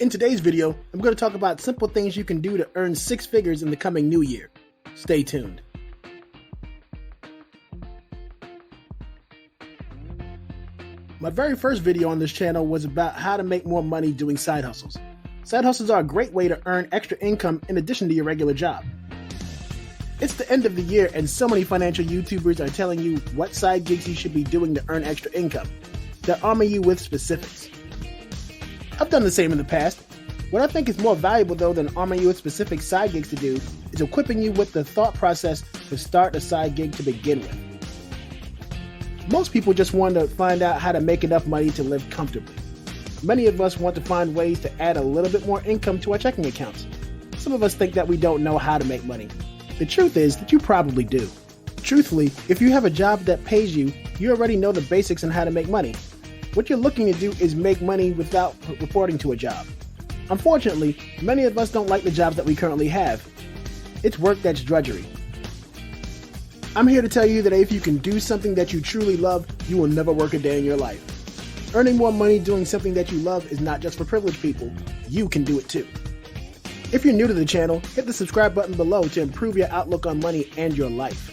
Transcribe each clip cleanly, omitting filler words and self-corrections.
In today's video, I'm going to talk about simple things you can do to earn six figures in the coming new year. Stay tuned. My very first video on this channel was about how to make more money doing side hustles. Side hustles are a great way to earn extra income in addition to your regular job. It's the end of the year and so many financial YouTubers are telling you what side gigs you should be doing to earn extra income. They're arming you with specifics. I've done the same in the past. What I think is more valuable though than arming you with specific side gigs to do is equipping you with the thought process to start a side gig to begin with. Most people just want to find out how to make enough money to live comfortably. Many of us want to find ways to add a little bit more income to our checking accounts. Some of us think that we don't know how to make money. The truth is that you probably do. Truthfully, if you have a job that pays you, you already know the basics on how to make money. What you're looking to do is make money without reporting to a job. Unfortunately, many of us don't like the jobs that we currently have. It's work that's drudgery. I'm here to tell you that if you can do something that you truly love, you will never work a day in your life. Earning more money doing something that you love is not just for privileged people. You can do it too. If you're new to the channel, hit the subscribe button below to improve your outlook on money and your life.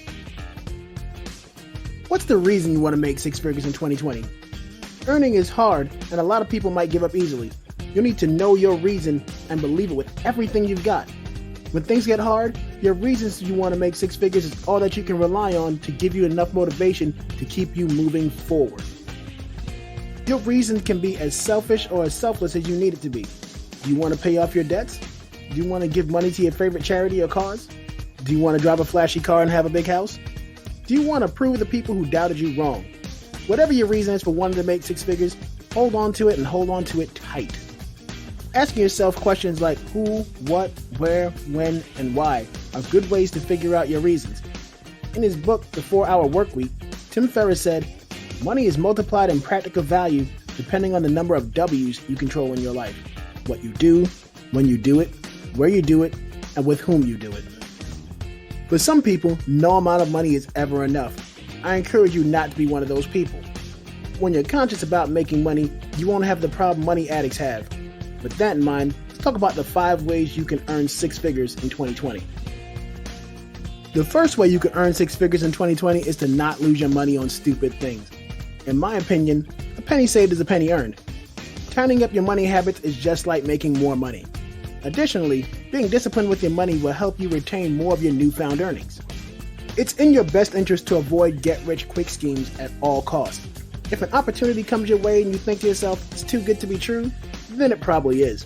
What's the reason you want to make six figures in 2020? Earning is hard, and a lot of people might give up easily. You'll need to know your reason and believe it with everything you've got. When things get hard, your reasons you want to make six figures is all that you can rely on to give you enough motivation to keep you moving forward. Your reason can be as selfish or as selfless as you need it to be. Do you want to pay off your debts? Do you want to give money to your favorite charity or cause? Do you want to drive a flashy car and have a big house? Do you want to prove the people who doubted you wrong? Whatever your reason is for wanting to make six figures, hold on to it and hold on to it tight. Asking yourself questions like who, what, where, when, and why are good ways to figure out your reasons. In his book, The 4-Hour Workweek, Tim Ferriss said, "Money is multiplied in practical value depending on the number of W's you control in your life. What you do, when you do it, where you do it, and with whom you do it." For some people, no amount of money is ever enough. I encourage you not to be one of those people. When you're conscious about making money, you won't have the problem money addicts have. With that in mind, let's talk about the 5 ways you can earn six figures in 2020. The first way you can earn six figures in 2020 is to not lose your money on stupid things. In my opinion, a penny saved is a penny earned. Turning up your money habits is just like making more money. Additionally, being disciplined with your money will help you retain more of your newfound earnings. It's in your best interest to avoid get-rich-quick schemes at all costs. If an opportunity comes your way and you think to yourself, it's too good to be true, then it probably is.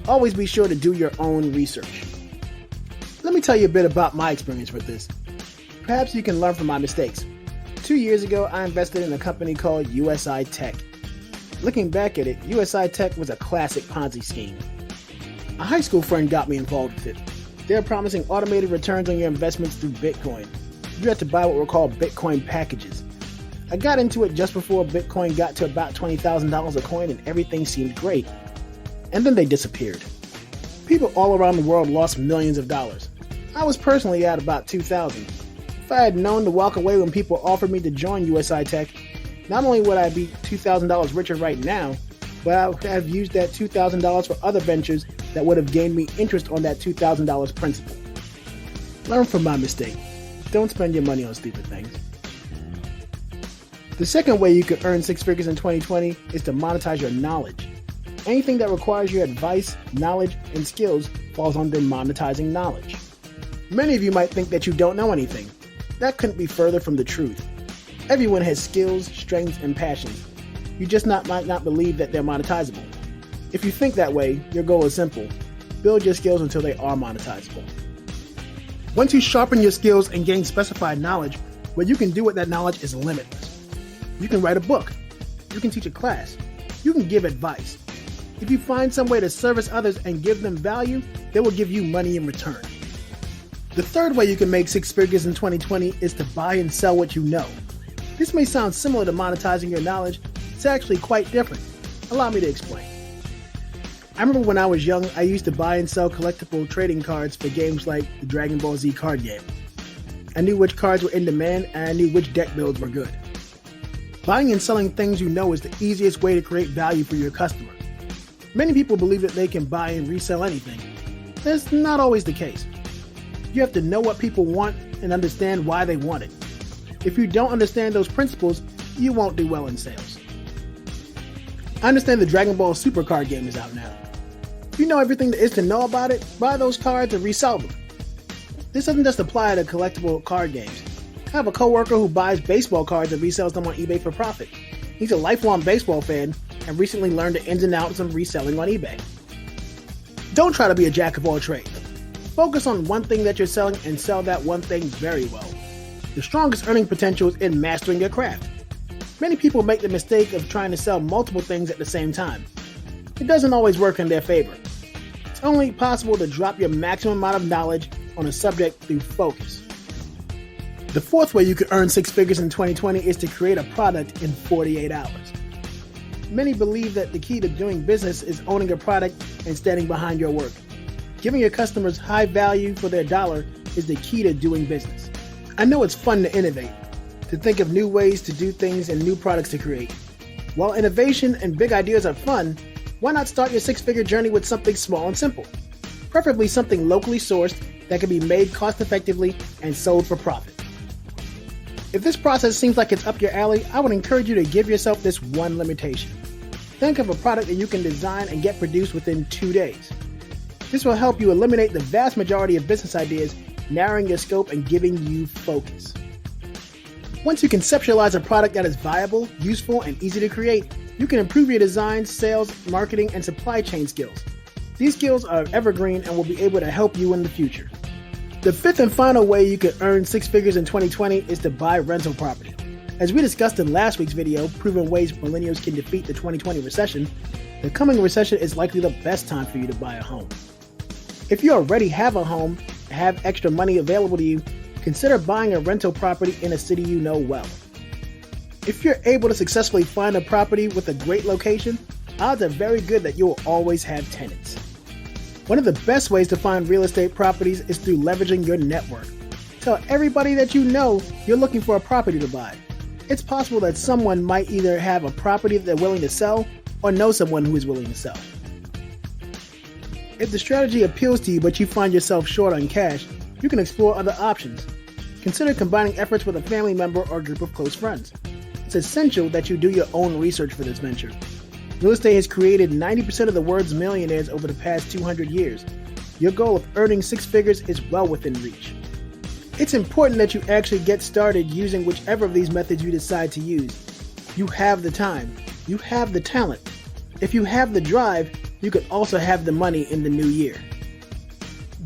Always be sure to do your own research. Let me tell you a bit about my experience with this. Perhaps you can learn from my mistakes. 2 years ago, I invested in a company called USI Tech. Looking back at it, USI Tech was a classic Ponzi scheme. A high school friend got me involved with it. They were promising automated returns on your investments through Bitcoin. You had to buy what were called Bitcoin packages. I got into it just before Bitcoin got to about $20,000 a coin and everything seemed great. And then they disappeared. People all around the world lost millions of dollars. I was personally at about $2,000. If I had known to walk away when people offered me to join USI Tech, not only would I be $2,000 richer right now, but I would have used that $2,000 for other ventures that would have gained me interest on that $2,000 principal. Learn from my mistake. Don't spend your money on stupid things. The second way you can earn six figures in 2020 is to monetize your knowledge. Anything that requires your advice, knowledge, and skills falls under monetizing knowledge. Many of you might think that you don't know anything. That couldn't be further from the truth. Everyone has skills, strengths, and passions. You just might not believe that they're monetizable. If you think that way, your goal is simple. Build your skills until they are monetizable. Once you sharpen your skills and gain specified knowledge, what you can do with that knowledge is limitless. You can write a book. You can teach a class. You can give advice. If you find some way to service others and give them value, they will give you money in return. The third way you can make six figures in 2020 is to buy and sell what you know. This may sound similar to monetizing your knowledge. It's actually quite different. Allow me to explain. I remember when I was young, I used to buy and sell collectible trading cards for games like the Dragon Ball Z card game. I knew which cards were in demand and I knew which deck builds were good. Buying and selling things you know is the easiest way to create value for your customer. Many people believe that they can buy and resell anything. That's not always the case. You have to know what people want and understand why they want it. If you don't understand those principles, you won't do well in sales. I understand the Dragon Ball Super card game is out now. If you know everything there is to know about it, buy those cards and resell them. This doesn't just apply to collectible card games. I have a coworker who buys baseball cards and resells them on eBay for profit. He's a lifelong baseball fan and recently learned the ins and outs of reselling on eBay. Don't try to be a jack of all trades. Focus on one thing that you're selling and sell that one thing very well. The strongest earning potential is in mastering your craft. Many people make the mistake of trying to sell multiple things at the same time. It doesn't always work in their favor. It's only possible to drop your maximum amount of knowledge on a subject through focus. The fourth way you can earn six figures in 2020 is to create a product in 48 hours. Many believe that the key to doing business is owning a product and standing behind your work. Giving your customers high value for their dollar is the key to doing business. I know it's fun to innovate, to think of new ways to do things and new products to create. While innovation and big ideas are fun, why not start your six-figure journey with something small and simple? Preferably something locally sourced that can be made cost-effectively and sold for profit. If this process seems like it's up your alley, I would encourage you to give yourself this one limitation. Think of a product that you can design and get produced within 2 days. This will help you eliminate the vast majority of business ideas, narrowing your scope and giving you focus. Once you conceptualize a product that is viable, useful, and easy to create, you can improve your design, sales, marketing, and supply chain skills. These skills are evergreen and will be able to help you in the future. The fifth and final way you can earn six figures in 2020 is to buy rental property. As we discussed in last week's video, Proven Ways Millennials Can Defeat the 2020 Recession, the coming recession is likely the best time for you to buy a home. If you already have a home and have extra money available to you, consider buying a rental property in a city you know well. If you're able to successfully find a property with a great location, odds are very good that you will always have tenants. One of the best ways to find real estate properties is through leveraging your network. Tell everybody that you know you're looking for a property to buy. It's possible that someone might either have a property that they're willing to sell or know someone who is willing to sell. If the strategy appeals to you but you find yourself short on cash, you can explore other options. Consider combining efforts with a family member or group of close friends. It's essential that you do your own research for this venture. Real estate has created 90% of the world's millionaires over the past 200 years. Your goal of earning six figures is well within reach. It's important that you actually get started using whichever of these methods you decide to use. You have the time. You have the talent. If you have the drive, you could also have the money in the new year.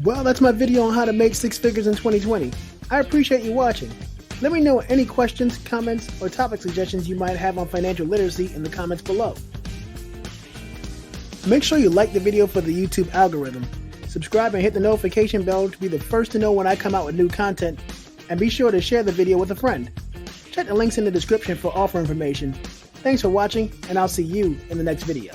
Well, that's my video on how to make six figures in 2020. I appreciate you watching. Let me know any questions, comments, or topic suggestions you might have on financial literacy in the comments below. Make sure you like the video for the YouTube algorithm. Subscribe and hit the notification bell to be the first to know when I come out with new content, and be sure to share the video with a friend. Check the links in the description for offer information. Thanks for watching, and I'll see you in the next video.